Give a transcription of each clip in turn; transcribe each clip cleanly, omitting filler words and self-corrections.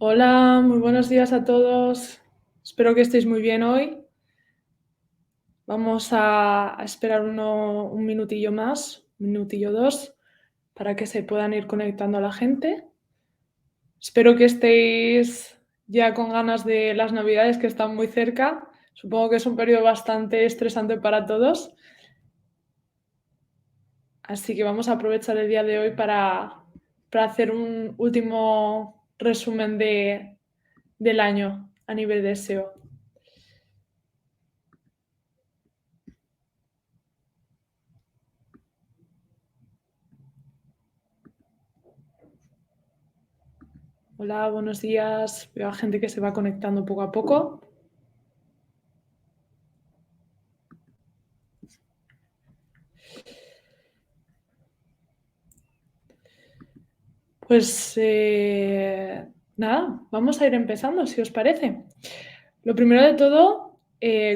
Hola, muy buenos días a todos. Espero que estéis muy bien hoy. Vamos a esperar un minutillo más, un minutillo dos, para que se puedan ir conectando a la gente. Espero que estéis ya con ganas de las Navidades que están muy cerca. Supongo que es un periodo bastante estresante para todos. Así que vamos a aprovechar el día de hoy para hacer un último resumen del año a nivel de SEO. Hola, buenos días. Veo a gente que se va conectando poco a poco. Pues nada, vamos a ir empezando, si os parece. Lo primero de todo,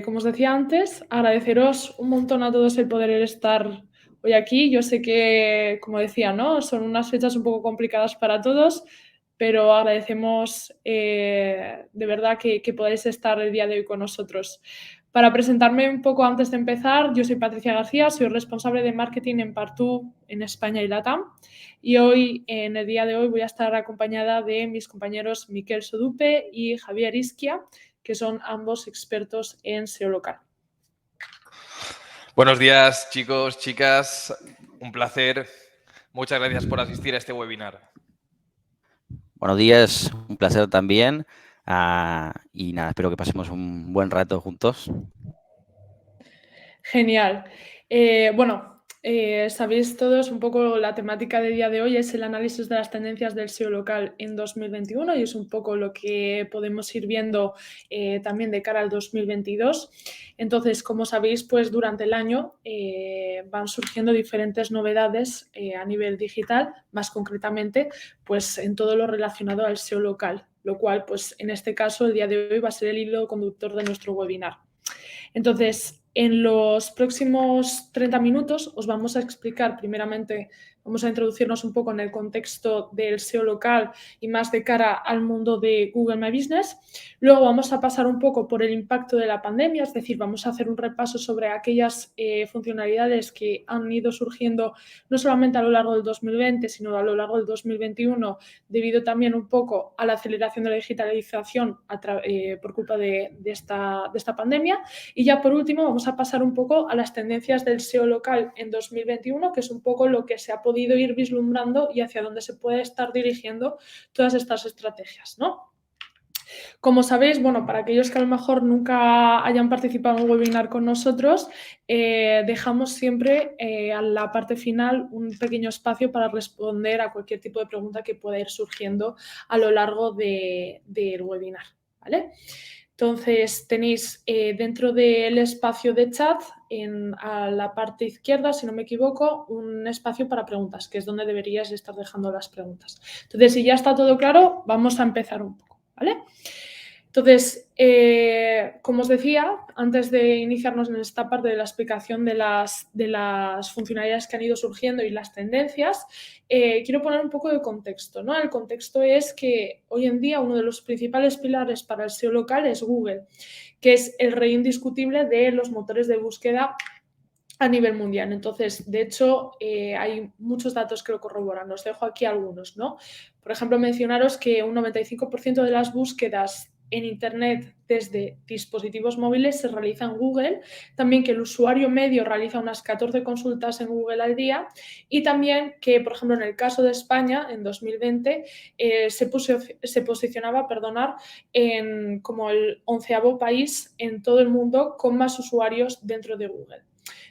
como os decía antes, agradeceros un montón a todos el poder estar hoy aquí. Yo sé que, como decía, ¿no? Son unas fechas un poco complicadas para todos, pero agradecemos de verdad que podáis estar el día de hoy con nosotros. Para presentarme un poco antes de empezar, yo soy Patricia García, soy responsable de marketing en Partú en España y LATAM. Y hoy, en el día de hoy, voy a estar acompañada de mis compañeros Miquel Sodupe y Javier Isquia, que son ambos expertos en SEO local. Buenos días, chicos, chicas. Un placer. Muchas gracias por asistir a este webinar. Buenos días, un placer también. Y nada, espero que pasemos un buen rato juntos. Genial. Sabéis todos un poco la temática del día de hoy es el análisis de las tendencias del SEO local en 2021 y es un poco lo que podemos ir viendo también de cara al 2022. Entonces, como sabéis, pues durante el año van surgiendo diferentes novedades a nivel digital, más concretamente, pues en todo lo relacionado al SEO local, lo cual, pues en este caso, el día de hoy va a ser el hilo conductor de nuestro webinar. Entonces, en los próximos 30 minutos os vamos a explicar, primeramente, vamos a introducirnos un poco en el contexto del SEO local y más de cara al mundo de Google My Business. Luego vamos a pasar un poco por el impacto de la pandemia, es decir, vamos a hacer un repaso sobre aquellas funcionalidades que han ido surgiendo no solamente a lo largo del 2020, sino a lo largo del 2021, debido también un poco a la aceleración de la digitalización por culpa de esta pandemia. Y ya por último vamos a pasar un poco a las tendencias del SEO local en 2021, que es un poco lo que se ha podido ir vislumbrando y hacia dónde se puede estar dirigiendo todas estas estrategias, ¿no? Como sabéis, bueno, para aquellos que a lo mejor nunca hayan participado en un webinar con nosotros, dejamos siempre a la parte final un pequeño espacio para responder a cualquier tipo de pregunta que pueda ir surgiendo a lo largo del webinar, ¿vale? Entonces tenéis dentro del espacio de chat, a la parte izquierda, si no me equivoco, un espacio para preguntas, que es donde deberías estar dejando las preguntas. Entonces, si ya está todo claro, vamos a empezar un poco, ¿vale? Entonces, como os decía, antes de iniciarnos en esta parte de la explicación de las funcionalidades que han ido surgiendo y las tendencias, quiero poner un poco de contexto, ¿no? El contexto es que hoy en día uno de los principales pilares para el SEO local es Google, que es el rey indiscutible de los motores de búsqueda a nivel mundial. Entonces, de hecho, hay muchos datos que lo corroboran. Os dejo aquí algunos, ¿no? Por ejemplo, mencionaros que un 95% de las búsquedas en Internet desde dispositivos móviles se realiza en Google, también que el usuario medio realiza unas 14 consultas en Google al día y también que, por ejemplo, en el caso de España, en 2020, se posicionaba, como el 11º país en todo el mundo con más usuarios dentro de Google.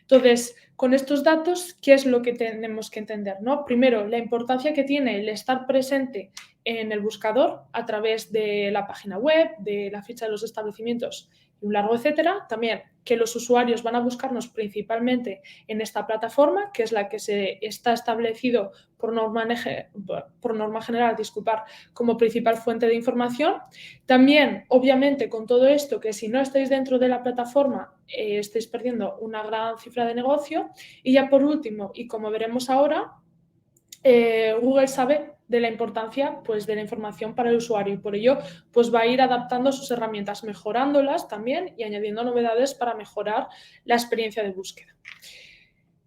Entonces, con estos datos, ¿qué es lo que tenemos que entender, ¿no? Primero, la importancia que tiene el estar presente en el buscador a través de la página web, de la ficha de los establecimientos y un largo etcétera. También que los usuarios van a buscarnos principalmente en esta plataforma, que es la que se está establecido por norma general, como principal fuente de información. También, obviamente, con todo esto, que si no estáis dentro de la plataforma, estáis perdiendo una gran cifra de negocio. Y ya por último, y como veremos ahora, Google sabe de la importancia pues, de la información para el usuario y por ello pues, va a ir adaptando sus herramientas, mejorándolas también y añadiendo novedades para mejorar la experiencia de búsqueda.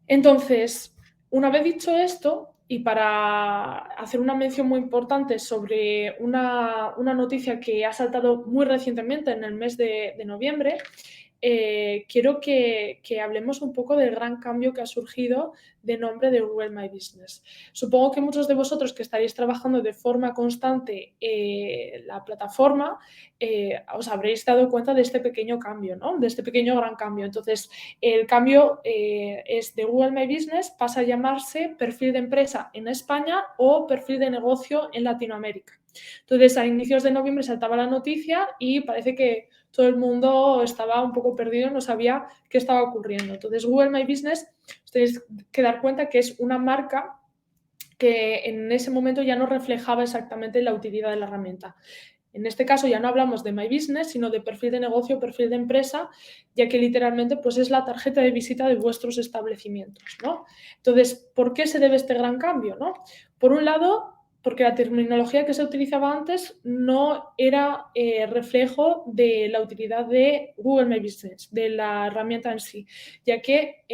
Entonces, una vez dicho esto, y para hacer una mención muy importante sobre una noticia que ha saltado muy recientemente en el mes de noviembre, quiero que hablemos un poco del gran cambio que ha surgido de nombre de Google My Business. Supongo que muchos de vosotros que estaréis trabajando de forma constante la plataforma os habréis dado cuenta de este pequeño cambio, ¿no? De este pequeño gran cambio. Entonces, el cambio es de Google My Business, pasa a llamarse perfil de empresa en España o perfil de negocio en Latinoamérica. Entonces, a inicios de noviembre saltaba la noticia y parece que todo el mundo estaba un poco perdido, no sabía qué estaba ocurriendo. Entonces, Google My Business, os tenéis que dar cuenta que es una marca que en ese momento ya no reflejaba exactamente la utilidad de la herramienta. En este caso ya no hablamos de My Business, sino de perfil de negocio, perfil de empresa, ya que literalmente pues, es la tarjeta de visita de vuestros establecimientos, ¿no? Entonces, ¿por qué se debe este gran cambio, no? Por un lado, porque la terminología que se utilizaba antes no era reflejo de la utilidad de Google My Business, de la herramienta en sí, ya que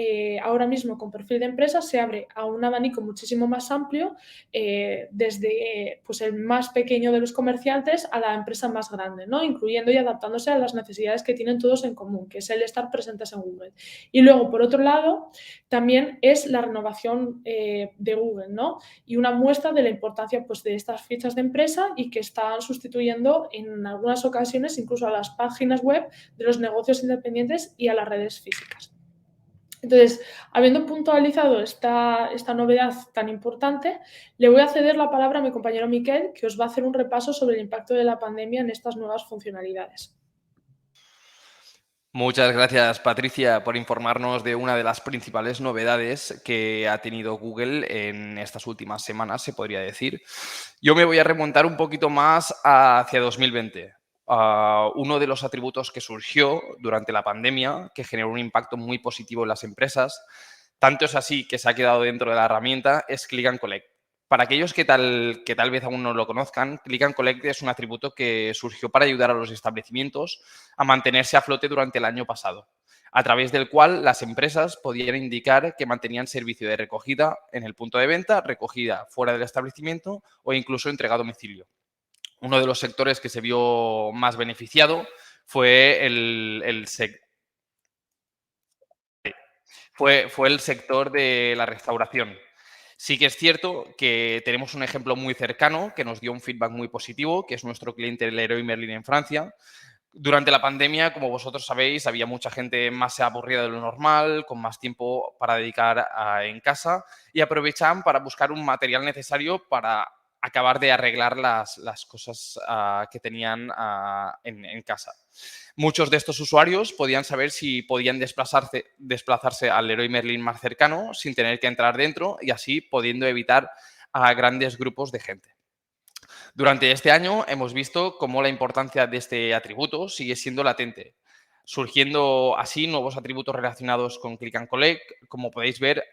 ahora mismo con perfil de empresa se abre a un abanico muchísimo más amplio, desde pues, el más pequeño de los comerciantes a la empresa más grande, ¿no? Incluyendo y adaptándose a las necesidades que tienen todos en común, que es el estar presentes en Google. Y luego, por otro lado, también es la renovación de Google, ¿no? Y una muestra de la importancia pues, de estas fichas de empresa y que están sustituyendo en algunas ocasiones incluso a las páginas web de los negocios independientes y a las redes físicas. Entonces, habiendo puntualizado esta novedad tan importante, le voy a ceder la palabra a mi compañero Miquel, que os va a hacer un repaso sobre el impacto de la pandemia en estas nuevas funcionalidades. Muchas gracias, Patricia, por informarnos de una de las principales novedades que ha tenido Google en estas últimas semanas, se podría decir. Yo me voy a remontar un poquito más hacia 2020. Uno de los atributos que surgió durante la pandemia, que generó un impacto muy positivo en las empresas, tanto es así que se ha quedado dentro de la herramienta, es Click and Collect. Para aquellos que tal vez aún no lo conozcan, Click and Collect es un atributo que surgió para ayudar a los establecimientos a mantenerse a flote durante el año pasado, a través del cual las empresas podían indicar que mantenían servicio de recogida en el punto de venta, recogida fuera del establecimiento o incluso entrega a domicilio. Uno de los sectores que se vio más beneficiado fue el sector de la restauración. Sí que es cierto que tenemos un ejemplo muy cercano que nos dio un feedback muy positivo, que es nuestro cliente Leroy Merlin en Francia. Durante la pandemia, como vosotros sabéis, había mucha gente más aburrida de lo normal, con más tiempo para dedicar en casa y aprovechaban para buscar un material necesario para acabar de arreglar las cosas que tenían en casa. Muchos de estos usuarios podían saber si podían desplazarse al Leroy Merlin más cercano sin tener que entrar dentro y así pudiendo evitar a grandes grupos de gente. Durante este año hemos visto cómo la importancia de este atributo sigue siendo latente, surgiendo así nuevos atributos relacionados con Click and Collect. Como podéis ver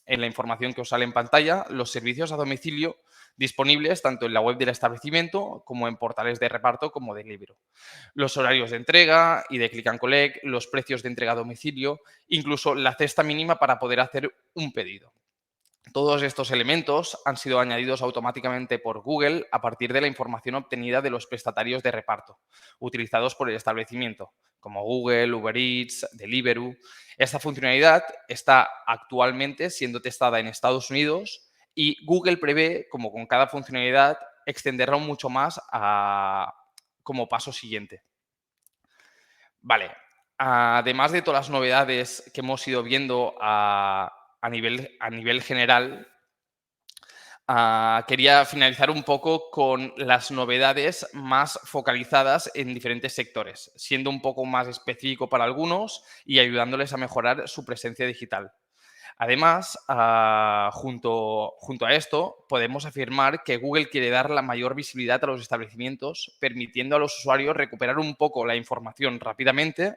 en la información que os sale en pantalla, los servicios a domicilio disponibles tanto en la web del establecimiento como en portales de reparto como Deliveroo. Los horarios de entrega y de Click and Collect, los precios de entrega a domicilio, incluso la cesta mínima para poder hacer un pedido. Todos estos elementos han sido añadidos automáticamente por Google a partir de la información obtenida de los prestatarios de reparto, utilizados por el establecimiento, como Google, Uber Eats, Deliveroo. Esta funcionalidad está actualmente siendo testada en Estados Unidos y Google prevé, como con cada funcionalidad, extenderla mucho más como paso siguiente. Vale, además de todas las novedades que hemos ido viendo a nivel general, quería finalizar un poco con las novedades más focalizadas en diferentes sectores, siendo un poco más específico para algunos y ayudándoles a mejorar su presencia digital. Además, junto a esto, podemos afirmar que Google quiere dar la mayor visibilidad a los establecimientos, permitiendo a los usuarios recuperar un poco la información rápidamente,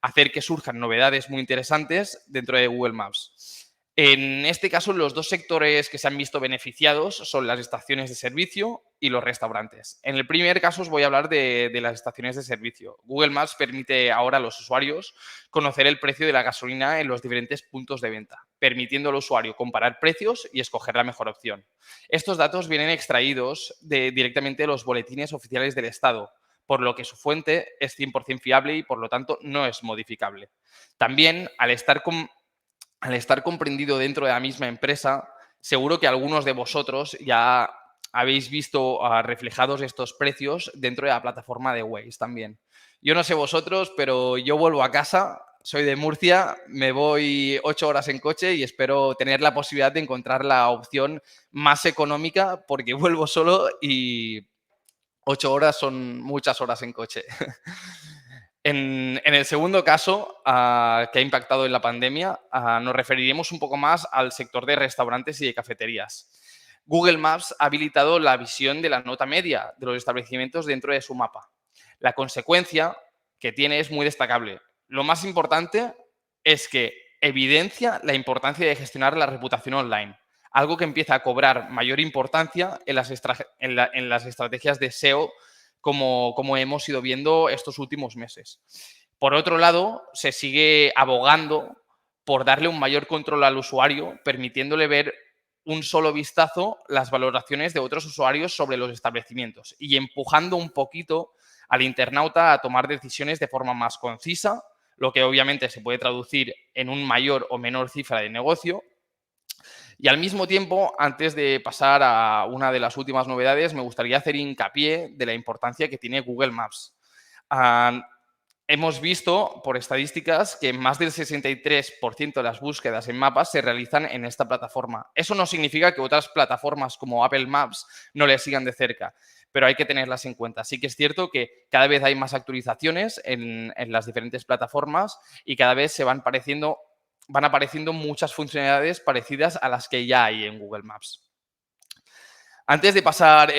hacer que surjan novedades muy interesantes dentro de Google Maps. En este caso, los dos sectores que se han visto beneficiados son las estaciones de servicio y los restaurantes. En el primer caso os voy a hablar de las estaciones de servicio. Google Maps permite ahora a los usuarios conocer el precio de la gasolina en los diferentes puntos de venta, permitiendo al usuario comparar precios y escoger la mejor opción. Estos datos vienen extraídos directamente de los boletines oficiales del Estado, por lo que su fuente es 100% fiable y, por lo tanto, no es modificable. También, al estar comprendido dentro de la misma empresa, seguro que algunos de vosotros ya habéis visto reflejados estos precios dentro de la plataforma de Waze también. Yo no sé vosotros, pero yo vuelvo a casa, soy de Murcia, me voy 8 horas en coche y espero tener la posibilidad de encontrar la opción más económica porque vuelvo solo y 8 horas son muchas horas en coche. En el segundo caso, que ha impactado en la pandemia, nos referiremos un poco más al sector de restaurantes y de cafeterías. Google Maps ha habilitado la visión de la nota media de los establecimientos dentro de su mapa. La consecuencia que tiene es muy destacable. Lo más importante es que evidencia la importancia de gestionar la reputación online, algo que empieza a cobrar mayor importancia en las estrategias de SEO como hemos ido viendo estos últimos meses. Por otro lado, se sigue abogando por darle un mayor control al usuario, permitiéndole ver un solo vistazo las valoraciones de otros usuarios sobre los establecimientos y empujando un poquito al internauta a tomar decisiones de forma más concisa, lo que obviamente se puede traducir en un mayor o menor cifra de negocio. Y al mismo tiempo, antes de pasar a una de las últimas novedades, me gustaría hacer hincapié de la importancia que tiene Google Maps. Hemos visto por estadísticas que más del 63% de las búsquedas en mapas se realizan en esta plataforma. Eso no significa que otras plataformas como Apple Maps no le sigan de cerca, pero hay que tenerlas en cuenta. Sí que es cierto que cada vez hay más actualizaciones en las diferentes plataformas y cada vez van apareciendo muchas funcionalidades parecidas a las que ya hay en Google Maps. Antes de pasar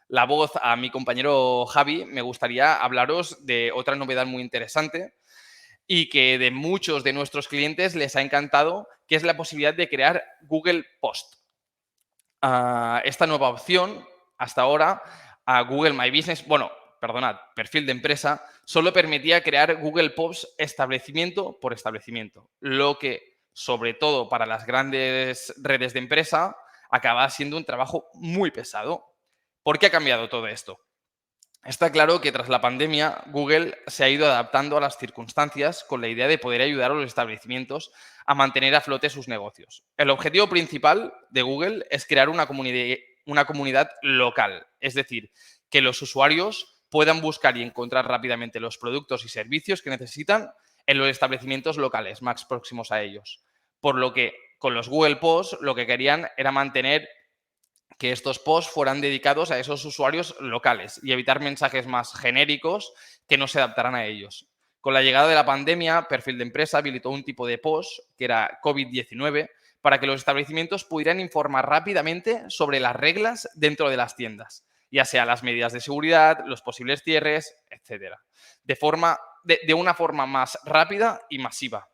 la voz a mi compañero Javi, me gustaría hablaros de otra novedad muy interesante y que de muchos de nuestros clientes les ha encantado, que es la posibilidad de crear Google Post. Esta nueva opción, hasta ahora, a Google My Business, perfil de empresa, solo permitía crear Google Posts establecimiento por establecimiento, lo que, sobre todo para las grandes redes de empresa, acaba siendo un trabajo muy pesado. ¿Por qué ha cambiado todo esto? Está claro que tras la pandemia, Google se ha ido adaptando a las circunstancias con la idea de poder ayudar a los establecimientos a mantener a flote sus negocios. El objetivo principal de Google es crear una comunidad local, es decir, que los usuarios puedan buscar y encontrar rápidamente los productos y servicios que necesitan en los establecimientos locales más próximos a ellos. Por lo que con los Google Posts lo que querían era mantener que estos posts fueran dedicados a esos usuarios locales y evitar mensajes más genéricos que no se adaptaran a ellos. Con la llegada de la pandemia, Perfil de Empresa habilitó un tipo de post que era COVID-19 para que los establecimientos pudieran informar rápidamente sobre las reglas dentro de las tiendas, ya sea las medidas de seguridad, los posibles cierres, etc. De una forma más rápida y masiva.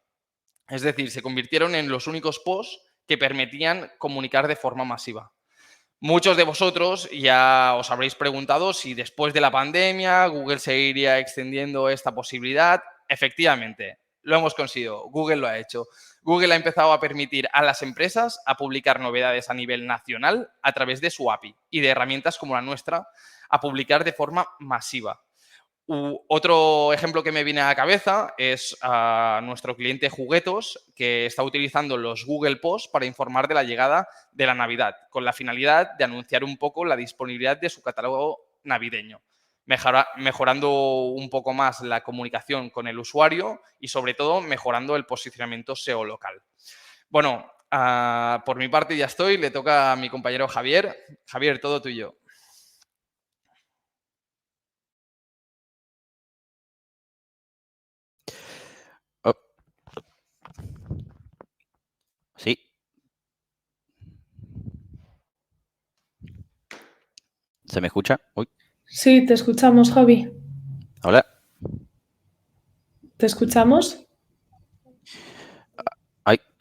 Es decir, se convirtieron en los únicos posts que permitían comunicar de forma masiva. Muchos de vosotros ya os habréis preguntado si después de la pandemia Google seguiría extendiendo esta posibilidad. Efectivamente, lo hemos conseguido. Google lo ha hecho. Google ha empezado a permitir a las empresas a publicar novedades a nivel nacional a través de su API y de herramientas como la nuestra a publicar de forma masiva. Otro ejemplo que me viene a la cabeza es nuestro cliente Juguetos, que está utilizando los Google Posts para informar de la llegada de la Navidad, con la finalidad de anunciar un poco la disponibilidad de su catálogo navideño, mejorando un poco más la comunicación con el usuario y, sobre todo, mejorando el posicionamiento SEO local. Bueno, por mi parte ya estoy, le toca a mi compañero Javier. Javier, todo tuyo. Sí. ¿Se me escucha? Uy. Sí, te escuchamos, Javi. Hola. ¿Te escuchamos?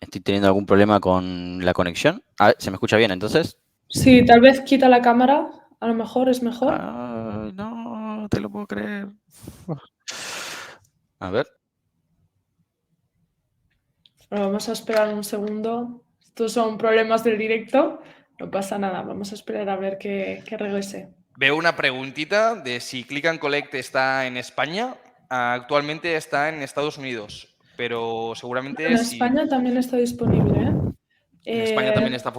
Estoy teniendo algún problema con la conexión. A ver, ¿se me escucha bien entonces? Sí, tal vez quita la cámara, a lo mejor es mejor. No, te lo puedo creer. A ver. Bueno, vamos a esperar un segundo. Estos son problemas del directo. No pasa nada, vamos a esperar a ver que regrese. Veo una preguntita de si Click and Collect está en España. Actualmente está en Estados Unidos, pero seguramente En si España también está disponible, ¿eh? en España también está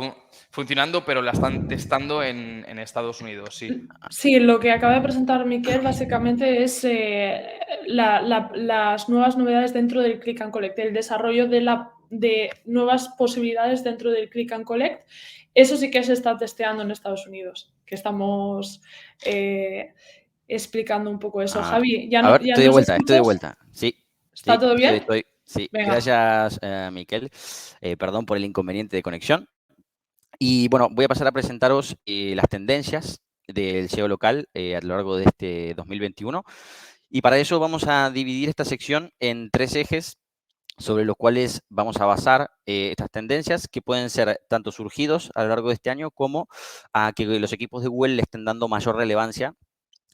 funcionando, pero la están testando en Estados Unidos, sí. Sí, lo que acaba de presentar Miquel básicamente es las nuevas novedades dentro del Click and Collect, el desarrollo de nuevas posibilidades dentro del Click and Collect. Eso sí que se está testeando en Estados Unidos, que estamos explicando un poco eso. Javi, A ver, ¿ya estoy de nos vuelta, estoy de escuchas? vuelta. Sí, ¿Está sí, todo bien? sí. Venga. Gracias, Miquel. Perdón por el inconveniente de conexión. Y bueno, voy a pasar a presentaros las tendencias del SEO local a lo largo de este 2021. Y para eso vamos a dividir esta sección en 3 ejes sobre los cuales vamos a basar estas tendencias que pueden ser tanto surgidos a lo largo de este año como a que los equipos de Google le estén dando mayor relevancia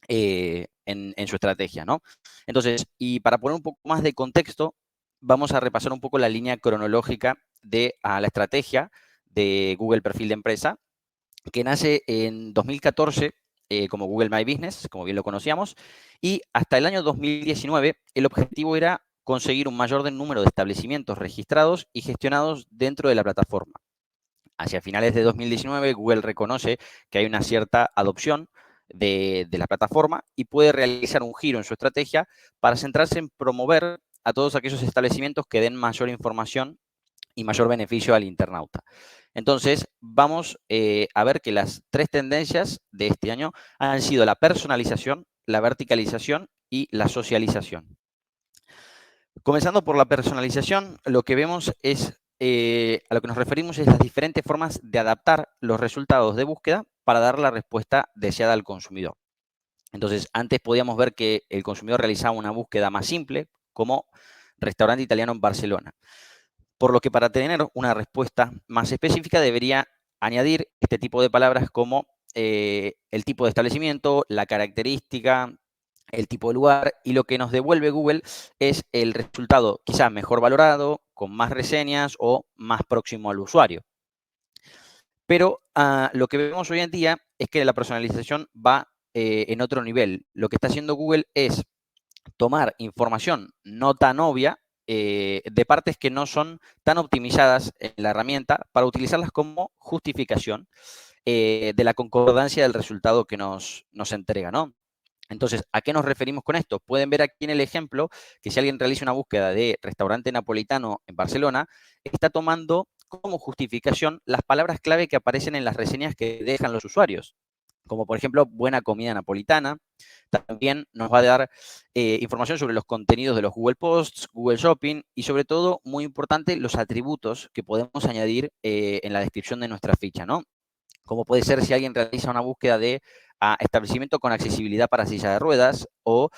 en su estrategia, ¿no? Entonces, y para poner un poco más de contexto, vamos a repasar un poco la línea cronológica de la estrategia de Google Perfil de Empresa, que nace en 2014 como Google My Business, como bien lo conocíamos, y hasta el año 2019 el objetivo era conseguir un mayor número de establecimientos registrados y gestionados dentro de la plataforma. Hacia finales de 2019, Google reconoce que hay una cierta adopción de la plataforma y puede realizar un giro en su estrategia para centrarse en promover a todos aquellos establecimientos que den mayor información y mayor beneficio al internauta. Entonces, vamos a ver que las 3 tendencias de este año han sido la personalización, la verticalización y la socialización. Comenzando por la personalización, lo que vemos es, a lo que nos referimos es las diferentes formas de adaptar los resultados de búsqueda para dar la respuesta deseada al consumidor. Entonces, antes podíamos ver que el consumidor realizaba una búsqueda más simple, como restaurante italiano en Barcelona. Por lo que para tener una respuesta más específica debería añadir este tipo de palabras como el tipo de establecimiento, la característica, el tipo de lugar, y lo que nos devuelve Google es el resultado quizás mejor valorado, con más reseñas o más próximo al usuario. Pero lo que vemos hoy en día es que la personalización va en otro nivel. Lo que está haciendo Google es tomar información no tan obvia de partes que no son tan optimizadas en la herramienta para utilizarlas como justificación de la concordancia del resultado que nos entrega, ¿no? Entonces, ¿a qué nos referimos con esto? Pueden ver aquí en el ejemplo que si alguien realiza una búsqueda de restaurante napolitano en Barcelona, está tomando como justificación las palabras clave que aparecen en las reseñas que dejan los usuarios, como por ejemplo, buena comida napolitana. También nos va a dar información sobre los contenidos de los Google Posts, Google Shopping y sobre todo, muy importante, los atributos que podemos añadir en la descripción de nuestra ficha, ¿no? Como puede ser si alguien realiza una búsqueda de establecimiento con accesibilidad para silla de ruedas o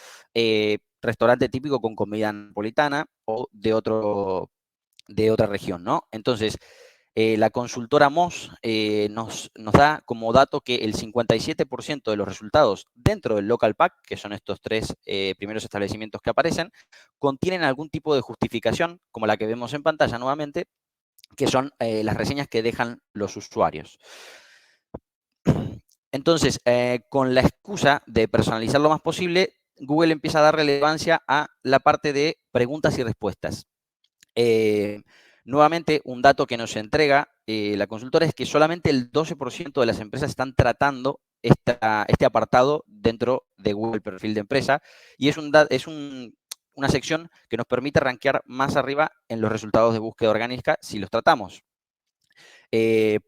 restaurante típico con comida napolitana o de otra región, ¿no? Entonces, la consultora Moz nos da como dato que el 57% de los resultados dentro del local pack, que son estos 3 primeros establecimientos que aparecen, contienen algún tipo de justificación, como la que vemos en pantalla nuevamente, que son las reseñas que dejan los usuarios. Entonces, con la excusa de personalizar lo más posible, Google empieza a dar relevancia a la parte de preguntas y respuestas. Nuevamente, un dato que nos entrega la consultora es que solamente el 12% de las empresas están tratando este apartado dentro de Google Perfil de Empresa y es una sección que nos permite rankear más arriba en los resultados de búsqueda orgánica si los tratamos.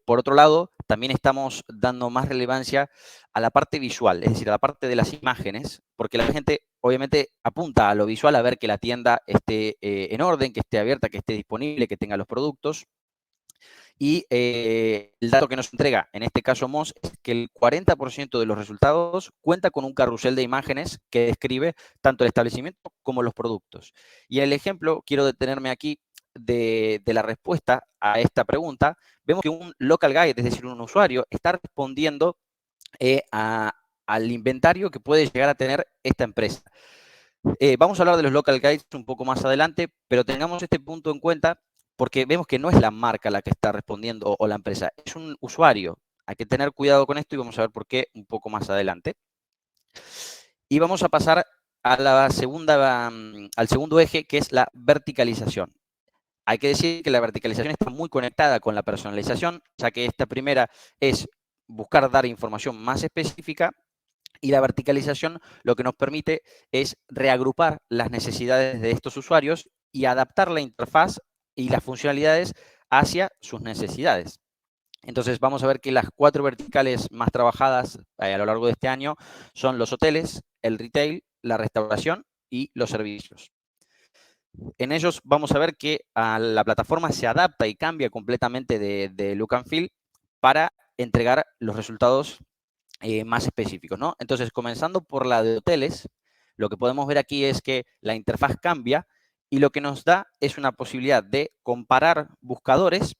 Por otro lado, también estamos dando más relevancia a la parte visual, es decir, a la parte de las imágenes, porque la gente obviamente apunta a lo visual, a ver que la tienda esté en orden, que esté abierta, que esté disponible, que tenga los productos. Y el dato que nos entrega, en este caso Moz, es que el 40% de los resultados cuenta con un carrusel de imágenes que describe tanto el establecimiento como los productos. Y en el ejemplo, quiero detenerme aquí de la respuesta a esta pregunta, vemos que un local guide, es decir, un usuario, está respondiendo al inventario que puede llegar a tener esta empresa. Vamos a hablar de los local guides un poco más adelante, pero tengamos este punto en cuenta porque vemos que no es la marca la que está respondiendo o la empresa, es un usuario. Hay que tener cuidado con esto y vamos a ver por qué un poco más adelante. Y vamos a pasar a al segundo eje, que es la verticalización. Hay que decir que la verticalización está muy conectada con la personalización, ya que esta primera es buscar dar información más específica y la verticalización lo que nos permite es reagrupar las necesidades de estos usuarios y adaptar la interfaz y las funcionalidades hacia sus necesidades. Entonces vamos a ver que las 4 verticales más trabajadas a lo largo de este año son los hoteles, el retail, la restauración y los servicios. En ellos vamos a ver que la plataforma se adapta y cambia completamente de look and feel para entregar los resultados más específicos, ¿no? Entonces, comenzando por la de hoteles, lo que podemos ver aquí es que la interfaz cambia y lo que nos da es una posibilidad de comparar buscadores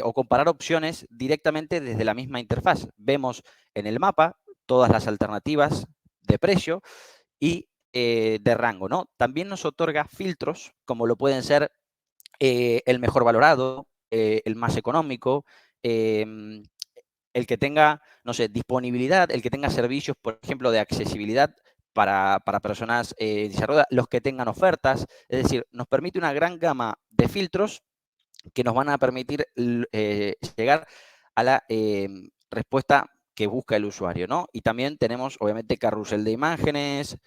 o comparar opciones directamente desde la misma interfaz. Vemos en el mapa todas las alternativas de precio y de rango, ¿no? También nos otorga filtros, como lo pueden ser el mejor valorado, el más económico, el que tenga, no sé, disponibilidad, el que tenga servicios, por ejemplo, de accesibilidad para personas en silla de ruedas, los que tengan ofertas. Es decir, nos permite una gran gama de filtros que nos van a permitir llegar a la respuesta que busca el usuario, ¿no? Y también tenemos, obviamente, carrusel de imágenes,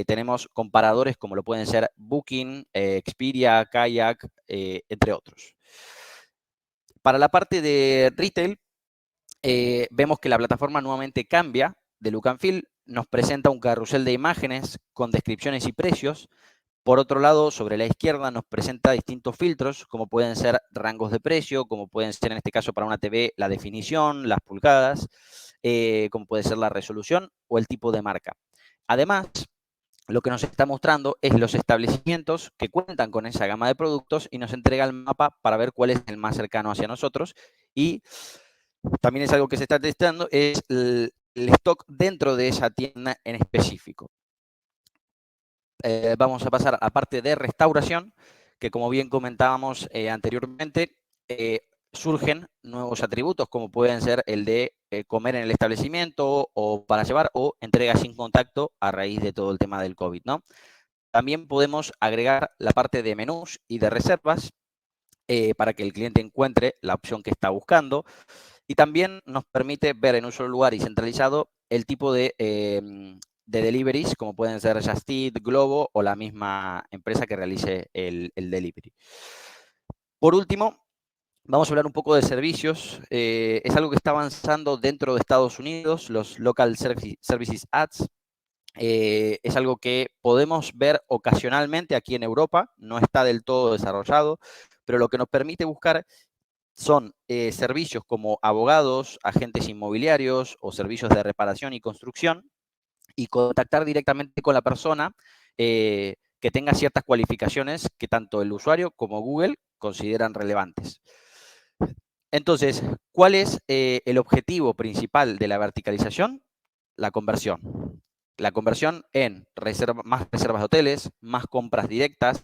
tenemos comparadores como lo pueden ser Booking, Expedia, Kayak, entre otros. Para la parte de retail, vemos que la plataforma nuevamente cambia de look and feel, nos presenta un carrusel de imágenes con descripciones y precios. Por otro lado, sobre la izquierda nos presenta distintos filtros, como pueden ser rangos de precio, como pueden ser en este caso para una TV la definición, las pulgadas, como puede ser la resolución o el tipo de marca. Además, lo que nos está mostrando es los establecimientos que cuentan con esa gama de productos y nos entrega el mapa para ver cuál es el más cercano hacia nosotros. Y también es algo que se está testando, es el stock dentro de esa tienda en específico. Vamos a pasar a parte de restauración, que como bien comentábamos anteriormente, surgen nuevos atributos como pueden ser el de comer en el establecimiento o para llevar o entrega sin contacto a raíz de todo el tema del COVID, ¿no? También podemos agregar la parte de menús y de reservas para que el cliente encuentre la opción que está buscando. Y también nos permite ver en un solo lugar y centralizado el tipo de deliveries, como pueden ser Just Eat, Globo o la misma empresa que realice el delivery. Por último, vamos a hablar un poco de servicios. Es algo que está avanzando dentro de Estados Unidos, los Local Services Ads. Es algo que podemos ver ocasionalmente aquí en Europa, no está del todo desarrollado, pero lo que nos permite buscar son servicios como abogados, agentes inmobiliarios o servicios de reparación y construcción y contactar directamente con la persona que tenga ciertas cualificaciones que tanto el usuario como Google consideran relevantes. Entonces, ¿cuál es el objetivo principal de la verticalización? La conversión. La conversión en más reservas de hoteles, más compras directas,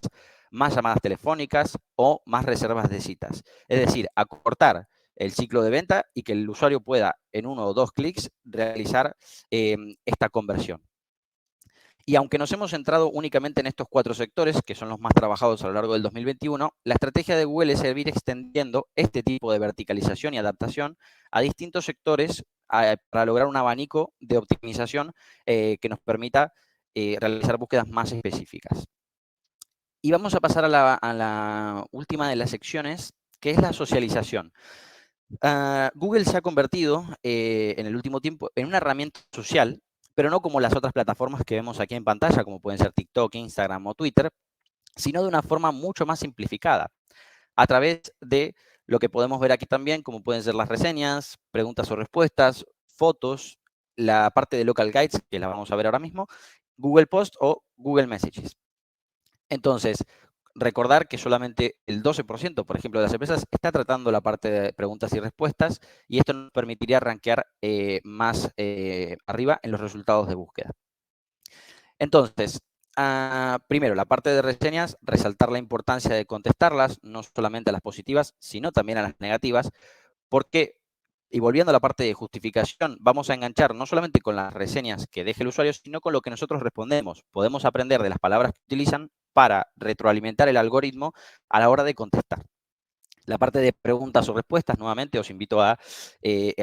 más llamadas telefónicas o más reservas de citas. Es decir, acortar el ciclo de venta y que el usuario pueda en 1 o 2 clics realizar esta conversión. Y aunque nos hemos centrado únicamente en estos 4 sectores, que son los más trabajados a lo largo del 2021, la estrategia de Google es seguir extendiendo este tipo de verticalización y adaptación a distintos sectores para lograr un abanico de optimización que nos permita realizar búsquedas más específicas. Y vamos a pasar a la última de las secciones, que es la socialización. Google se ha convertido en el último tiempo en una herramienta social, pero no como las otras plataformas que vemos aquí en pantalla, como pueden ser TikTok, Instagram o Twitter, sino de una forma mucho más simplificada, a través de lo que podemos ver aquí también, como pueden ser las reseñas, preguntas o respuestas, fotos, la parte de Local Guides, que la vamos a ver ahora mismo, Google Post o Google Messages. Entonces, recordar que solamente el 12%, por ejemplo, de las empresas está tratando la parte de preguntas y respuestas, y esto nos permitiría rankear más arriba en los resultados de búsqueda. Entonces, primero, la parte de reseñas, resaltar la importancia de contestarlas, no solamente a las positivas, sino también a las negativas, porque, y volviendo a la parte de justificación, vamos a enganchar no solamente con las reseñas que deje el usuario, sino con lo que nosotros respondemos. Podemos aprender de las palabras que utilizan para retroalimentar el algoritmo a la hora de contestar. La parte de preguntas o respuestas, nuevamente, os invito a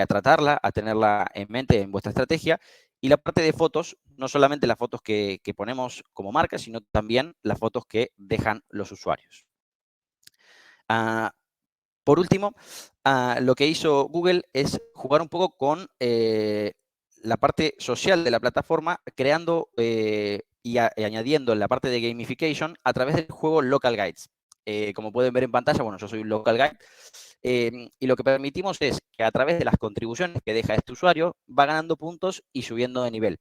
tratarla, a tenerla en mente en vuestra estrategia. Y la parte de fotos, no solamente las fotos que ponemos como marca, sino también las fotos que dejan los usuarios. Por último, lo que hizo Google es jugar un poco con la parte social de la plataforma, creando y añadiendo en la parte de gamification a través del juego Local Guides. Como pueden ver en pantalla, bueno, yo soy un Local Guide, y lo que permitimos es que a través de las contribuciones que deja este usuario, va ganando puntos y subiendo de nivel.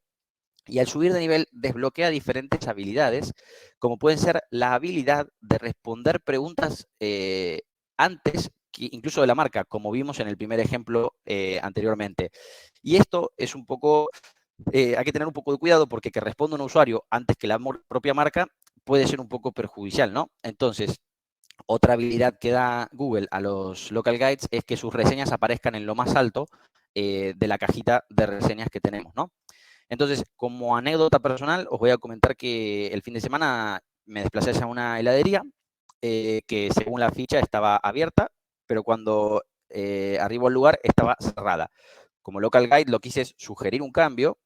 Y al subir de nivel desbloquea diferentes habilidades, como pueden ser la habilidad de responder preguntas antes que incluso de la marca, como vimos en el primer ejemplo anteriormente. Y esto es un poco, hay que tener un poco de cuidado, porque que responda un usuario antes que la propia marca puede ser un poco perjudicial, ¿no? Entonces, otra habilidad que da Google a los local guides es que sus reseñas aparezcan en lo más alto de la cajita de reseñas que tenemos, ¿no? Entonces, como anécdota personal, os voy a comentar que el fin de semana me desplacé hacia una heladería que según la ficha estaba abierta, pero cuando arribo al lugar estaba cerrada. Como local guide lo quise sugerir un cambio,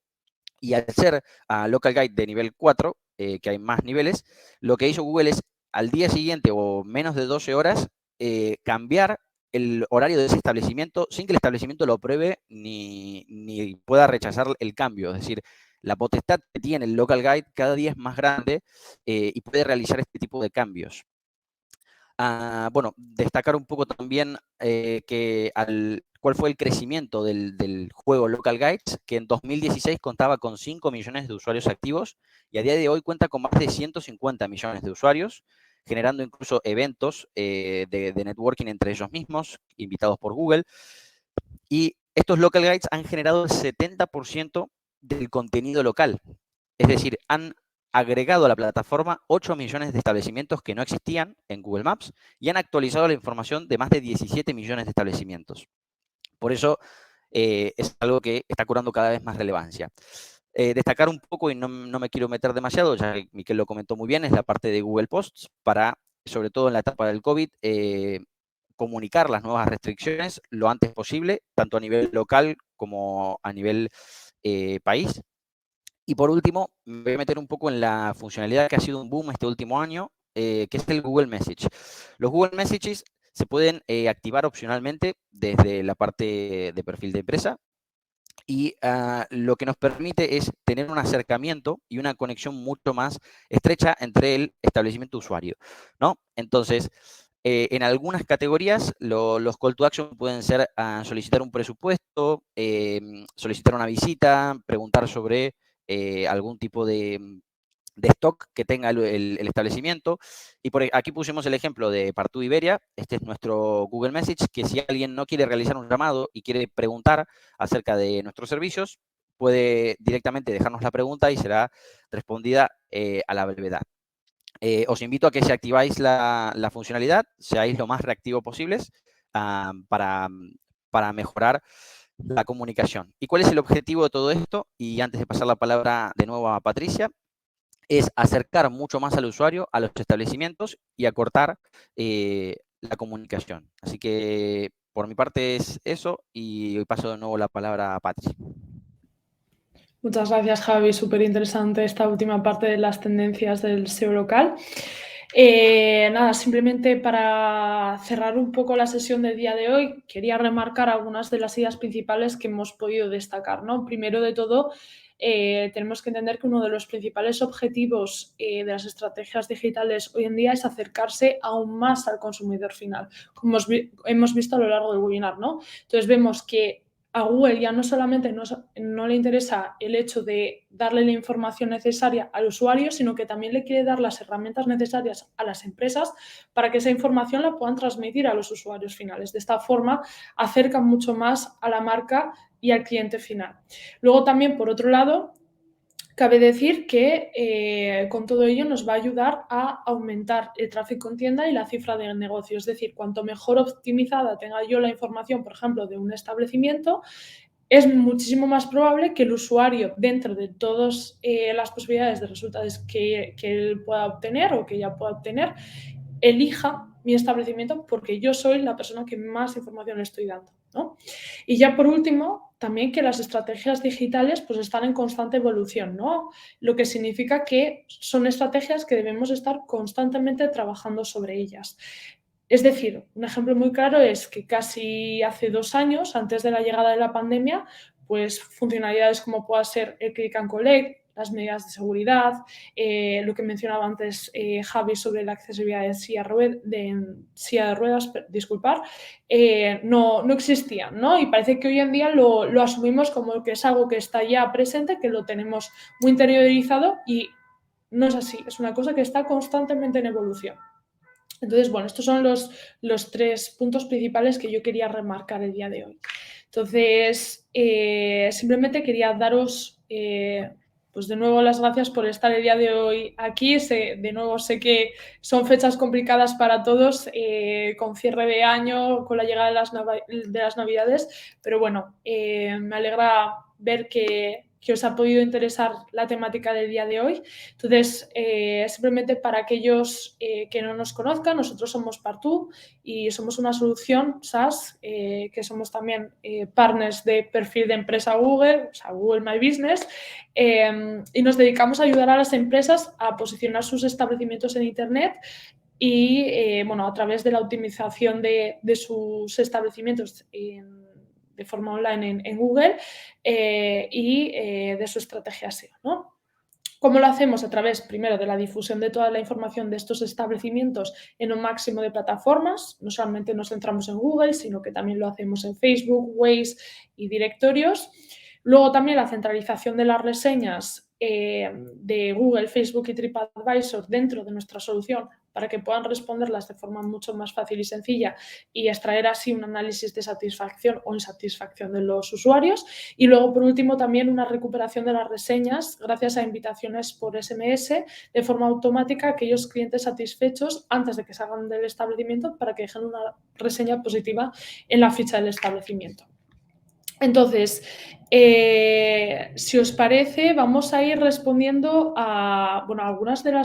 y al ser local guide de nivel 4, que hay más niveles, lo que hizo Google es al día siguiente o menos de 12 horas cambiar el horario de ese establecimiento sin que el establecimiento lo apruebe ni pueda rechazar el cambio. Es decir, la potestad que tiene el local guide cada día es más grande y puede realizar este tipo de cambios. Bueno, destacar un poco también cuál fue el crecimiento del juego Local Guides, que en 2016 contaba con 5 millones de usuarios activos y a día de hoy cuenta con más de 150 millones de usuarios, generando incluso eventos de networking entre ellos mismos, invitados por Google. Y estos Local Guides han generado el 70% del contenido local. Es decir, han agregado a la plataforma 8 millones de establecimientos que no existían en Google Maps y han actualizado la información de más de 17 millones de establecimientos. Por eso es algo que está cobrando cada vez más relevancia. Destacar un poco, y no me quiero meter demasiado, ya que Miquel lo comentó muy bien, es la parte de Google Posts para, sobre todo en la etapa del COVID, comunicar las nuevas restricciones lo antes posible, tanto a nivel local como a nivel país. Y por último, me voy a meter un poco en la funcionalidad que ha sido un boom este último año, que es el Google Message. Los Google Messages se pueden activar opcionalmente desde la parte de perfil de empresa, y lo que nos permite es tener un acercamiento y una conexión mucho más estrecha entre el establecimiento usuario, ¿no? Entonces, en algunas categorías, los call to action pueden ser solicitar un presupuesto, solicitar una visita, preguntar sobre algún tipo de stock que tenga el establecimiento. Y aquí pusimos el ejemplo de Partout Iberia. Este es nuestro Google Message, que si alguien no quiere realizar un llamado y quiere preguntar acerca de nuestros servicios, puede directamente dejarnos la pregunta y será respondida a la brevedad. Os invito a que si activáis la funcionalidad, seáis lo más reactivo posibles para mejorar la comunicación. ¿Y cuál es el objetivo de todo esto? Y antes de pasar la palabra de nuevo a Patricia, es acercar mucho más al usuario a los establecimientos y acortar la comunicación. Así que por mi parte es eso, y hoy paso de nuevo la palabra a Patricia. Muchas gracias, Javi. Súper interesante esta última parte de las tendencias del SEO local. Nada, simplemente para cerrar un poco la sesión del día de hoy, quería remarcar algunas de las ideas principales que hemos podido destacar, ¿no? Primero de todo, tenemos que entender que uno de los principales objetivos de las estrategias digitales hoy en día es acercarse aún más al consumidor final, como hemos visto a lo largo del webinar, ¿no? Entonces vemos que a Google ya no solamente no le interesa el hecho de darle la información necesaria al usuario, sino que también le quiere dar las herramientas necesarias a las empresas para que esa información la puedan transmitir a los usuarios finales. De esta forma, acercan mucho más a la marca y al cliente final. Luego también, por otro lado, cabe decir que con todo ello nos va a ayudar a aumentar el tráfico en tienda y la cifra de negocio. Es decir, cuanto mejor optimizada tenga yo la información, por ejemplo, de un establecimiento, es muchísimo más probable que el usuario, dentro de todas las posibilidades de resultados que él pueda obtener o que ella pueda obtener, elija mi establecimiento porque yo soy la persona que más información le estoy dando, ¿no? Y ya por último, también que las estrategias digitales pues están en constante evolución, ¿no? Lo que significa que son estrategias que debemos estar constantemente trabajando sobre ellas. Es decir, un ejemplo muy claro es que casi hace 2 años, antes de la llegada de la pandemia, pues funcionalidades como pueda ser el Click and Collect, las medidas de seguridad, lo que mencionaba antes Javi sobre la accesibilidad de silla de ruedas, disculpar, no existían, ¿no? Y parece que hoy en día lo asumimos como que es algo que está ya presente, que lo tenemos muy interiorizado y no es así, es una cosa que está constantemente en evolución. Entonces, bueno, estos son los 3 puntos principales que yo quería remarcar el día de hoy. Entonces, simplemente quería daros, pues de nuevo las gracias por estar el día de hoy aquí. De nuevo sé que son fechas complicadas para todos, con cierre de año, con la llegada de las Navidades, pero bueno, me alegra ver que os ha podido interesar la temática del día de hoy. Entonces, simplemente para aquellos que no nos conozcan, nosotros somos Partú y somos una solución SaaS, que somos también partners de perfil de empresa Google, o sea, Google My Business, y nos dedicamos a ayudar a las empresas a posicionar sus establecimientos en Internet y, bueno, a través de la optimización de sus establecimientos de forma online en Google y de su estrategia SEO, ¿no? ¿Cómo lo hacemos? A través, primero, de la difusión de toda la información de estos establecimientos en un máximo de plataformas. No solamente nos centramos en Google, sino que también lo hacemos en Facebook, Waze y directorios. Luego también la centralización de las reseñas de Google, Facebook y TripAdvisor dentro de nuestra solución para que puedan responderlas de forma mucho más fácil y sencilla y extraer así un análisis de satisfacción o insatisfacción de los usuarios. Y luego, por último, también una recuperación de las reseñas gracias a invitaciones por SMS de forma automática a aquellos clientes satisfechos antes de que salgan del establecimiento para que dejen una reseña positiva en la ficha del establecimiento. Entonces, si os parece, vamos a ir respondiendo a algunas de las